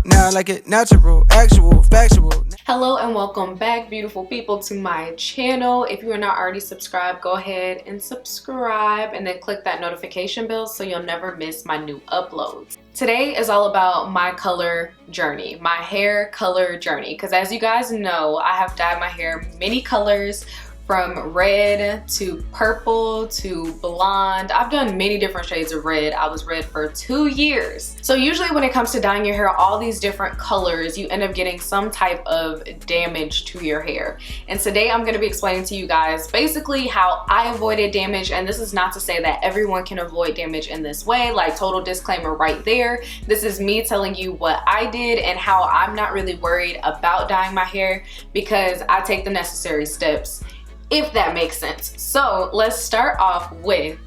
Now I like it natural, actual, factual. Hello and welcome back, beautiful people, to my channel. If you are not already subscribed, go ahead and subscribe and then click that notification bell so you'll never miss my new uploads. Today is all about my color journey, my hair color journey, because as you guys know, I have dyed my hair many colors, from red to purple to blonde. I've done many different shades of red. I was red for 2 years. So usually when it comes to dyeing your hair all these different colors, you end up getting some type of damage to your hair. And today I'm gonna be explaining to you guys basically how I avoided damage. And this is not to say that everyone can avoid damage in this way, like total disclaimer right there. This is me telling you what I did and how I'm not really worried about dyeing my hair because I take the necessary steps, if that makes sense. So let's start off with,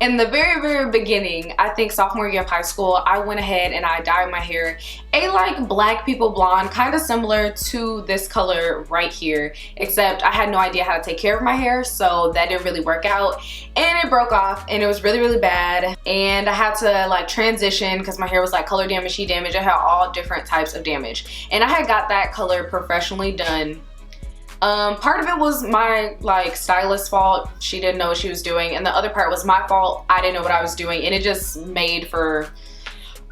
in the very beginning, I think sophomore year of high school, I went ahead and I dyed my hair a like black people blonde, kind of similar to this color right here, except I had no idea how to take care of my hair, so that didn't really work out and it broke off and it was really bad, and I had to like transition because my hair was like color damage, sheet damage. I had all different types of damage, and I had got that color professionally done. Part of it was my like stylist's fault. She didn't know what she was doing, and the other part was my fault. I didn't know what I was doing, and it just made for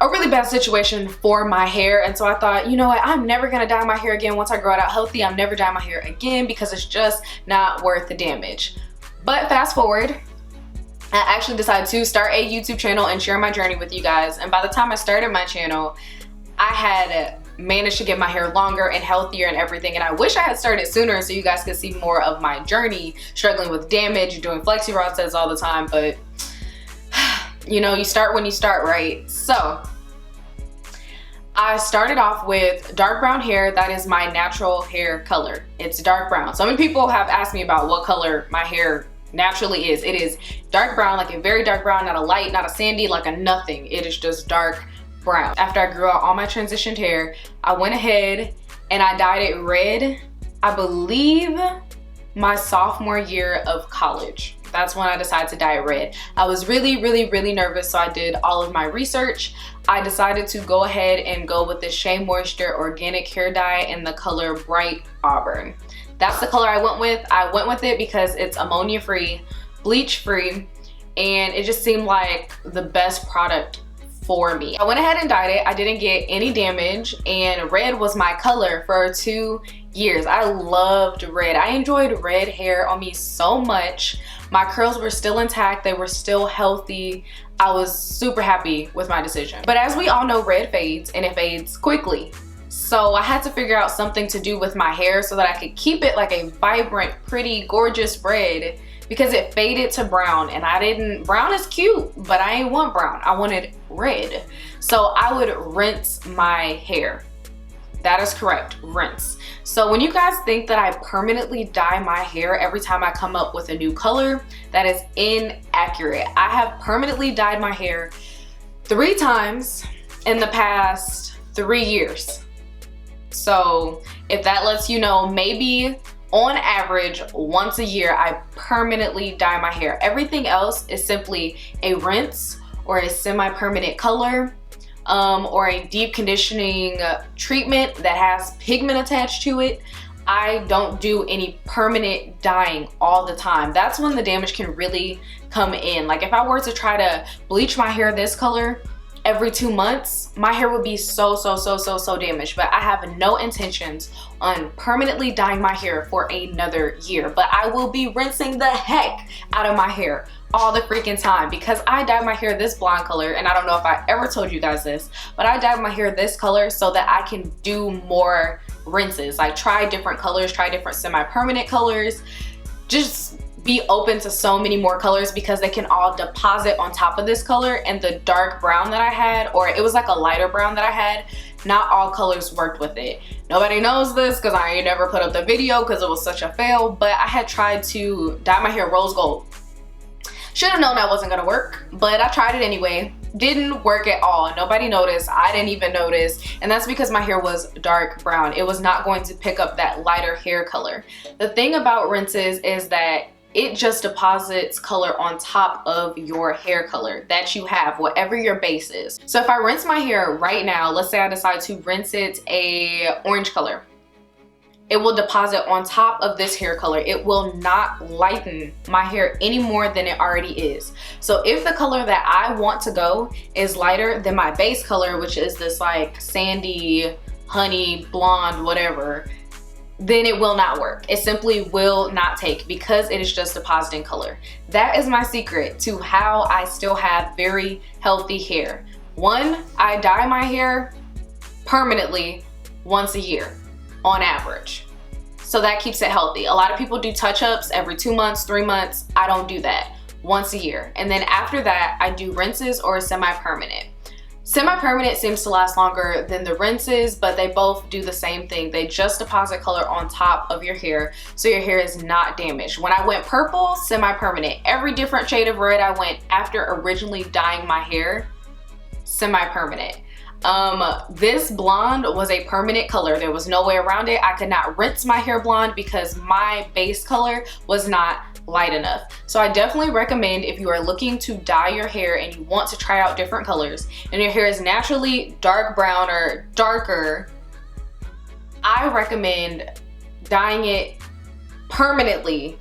a really bad situation for my hair. And so I thought, you know what, I'm never gonna dye my hair again. Once I grow it out healthy, I'm never dyeing my hair again because it's just not worth the damage. But fast forward, I actually decided to start a YouTube channel and share my journey with you guys. And by the time I started my channel, I had managed to get my hair longer and healthier and everything, and I wish I had started sooner so you guys could see more of my journey, struggling with damage, doing flexi rod sets all the time, but you know, you start when you start, right? So I started off with dark brown hair. That is my natural hair color. It's dark brown. So many people have asked me about what color my hair naturally is. It is dark brown, like a very dark brown, not a light, not a sandy, like a nothing. It is just dark brown. After I grew out all my transitioned hair, I went ahead and I dyed it red, I believe my sophomore year of college. That's when I decided to dye it red. I was really nervous, so I did all of my research. I decided to go ahead and go with the Shea Moisture organic hair dye in the color Bright Auburn. That's the color I went with. I went with it because it's ammonia free, bleach free, and it just seemed like the best product for me. I went ahead and dyed it. I didn't get any damage, and red was my color for 2 years. I loved red. I enjoyed red hair on me so much. My curls were still intact. They were still healthy. I was super happy with my decision. But as we all know, red fades, and it fades quickly. So I had to figure out something to do with my hair so that I could keep it like a vibrant, pretty, gorgeous red, because it faded to brown, and brown is cute, but I ain't want brown. I wanted red. So I would rinse my hair. That is correct, rinse. So when you guys think that I permanently dye my hair every time I come up with a new color, that is inaccurate. I have permanently dyed my hair 3 times in the past 3 years. So if that lets you know, maybe on average, once a year, I permanently dye my hair. Everything else is simply a rinse or a semi-permanent color, or a deep conditioning treatment that has pigment attached to it. I don't do any permanent dyeing all the time. That's when the damage can really come in. Like if I were to try to bleach my hair this color every 2 months, my hair would be so damaged. But I have no intentions on permanently dyeing my hair for another year. But I will be rinsing the heck out of my hair all the freaking time, because I dyed my hair this blonde color, and I don't know if I ever told you guys this, but I dyed my hair this color so that I can do more rinses, like try different colors, try different semi-permanent colors, just be open to so many more colors, because they can all deposit on top of this color. And the dark brown that I had, or it was like a lighter brown that I had, not all colors worked with it. Nobody knows this because I ain't never put up the video because it was such a fail, but I had tried to dye my hair rose gold. Should have known that wasn't gonna work, but I tried it anyway. Didn't work at all. Nobody noticed. I didn't even notice, and that's because my hair was dark brown. It was not going to pick up that lighter hair color. The thing about rinses is that it just deposits color on top of your hair color that you have, whatever your base is. So if I rinse my hair right now, let's say I decide to rinse it a orange color, it will deposit on top of this hair color. It will not lighten my hair any more than it already is. So if the color that I want to go is lighter than my base color, which is this like sandy, honey, blonde, whatever, then it will not work. It simply will not take because it is just depositing color. That is my secret to how I still have very healthy hair. One, I dye my hair permanently once a year on average. So that keeps it healthy. A lot of people do touch-ups every 2 months, 3 months. I don't do that. Once a year. And then after that, I do rinses or semi-permanent. Semi-permanent seems to last longer than the rinses, but they both do the same thing. They just deposit color on top of your hair, so your hair is not damaged. When I went purple, semi-permanent. Every different shade of red I went after originally dyeing my hair, semi-permanent. This blonde was a permanent color. There was no way around it. I could not rinse my hair blonde because my base color was not light enough. So I definitely recommend, if you are looking to dye your hair and you want to try out different colors and your hair is naturally dark brown or darker, I recommend dyeing it permanently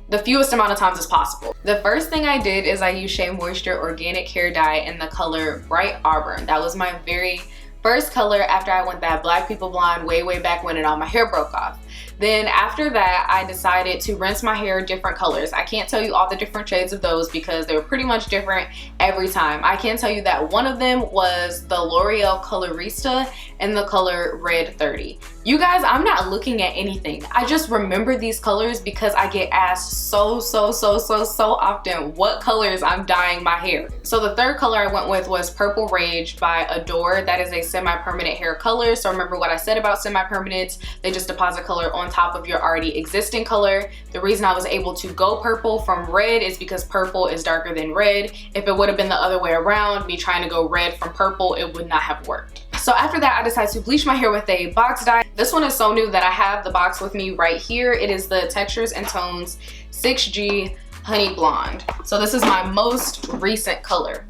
the fewest amount of times as possible. The first thing I did is I used Shea Moisture organic hair dye in the color Bright Auburn. That was my very first color after I went that black people blonde way back when and all my hair broke off. Then after that, I decided to rinse my hair different colors. I can't tell you all the different shades of those because they were pretty much different every time. I can tell you that one of them was the L'Oreal Colorista in the color Red 30. You guys, I'm not looking at anything. I just remember these colors because I get asked so often what colors I'm dyeing my hair. So the third color I went with was Purple Rage by Adore. That is a semi-permanent hair color. So remember what I said about semi-permanents, they just deposit color on top of your already existing color. The reason I was able to go purple from red is because purple is darker than red. If it would have been the other way around, me trying to go red from purple, it would not have worked. So after that, I decided to bleach my hair with a box dye. This one is so new that I have the box with me right here. It is the Textures and Tones 6G Honey Blonde. So this is my most recent color.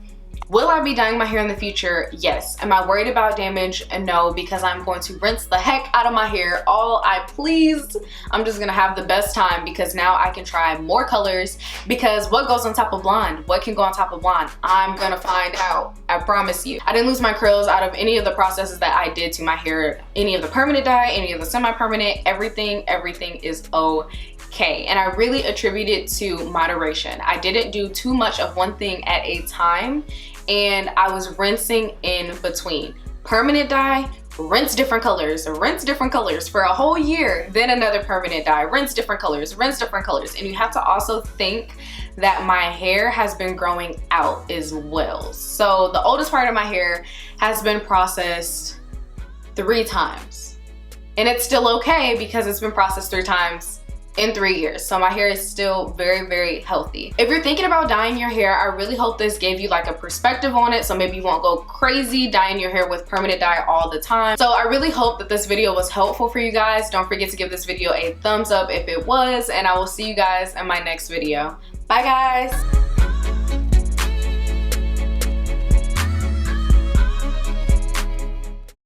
Will I be dyeing my hair in the future? Yes. Am I worried about damage? No, because I'm going to rinse the heck out of my hair all I please. I'm just gonna have the best time because now I can try more colors, because what goes on top of blonde? What can go on top of blonde? I'm gonna find out. I promise you. I didn't lose my curls out of any of the processes that I did to my hair, any of the permanent dye, any of the semi-permanent, everything is okay. And I really attribute it to moderation. I didn't do too much of one thing at a time, and I was rinsing in between. Permanent dye, rinse different colors for a whole year, then another permanent dye, rinse different colors. And you have to also think that my hair has been growing out as well. So the oldest part of my hair has been processed 3 times. And it's still okay because it's been processed 3 times in 3 years. So my hair is still very healthy. If you're thinking about dyeing your hair, I really hope this gave you like a perspective on it, so maybe you won't go crazy dyeing your hair with permanent dye all the time. So I really hope that this video was helpful for you guys. Don't forget to give this video a thumbs up if it was, and I will see you guys in my next video. Bye guys.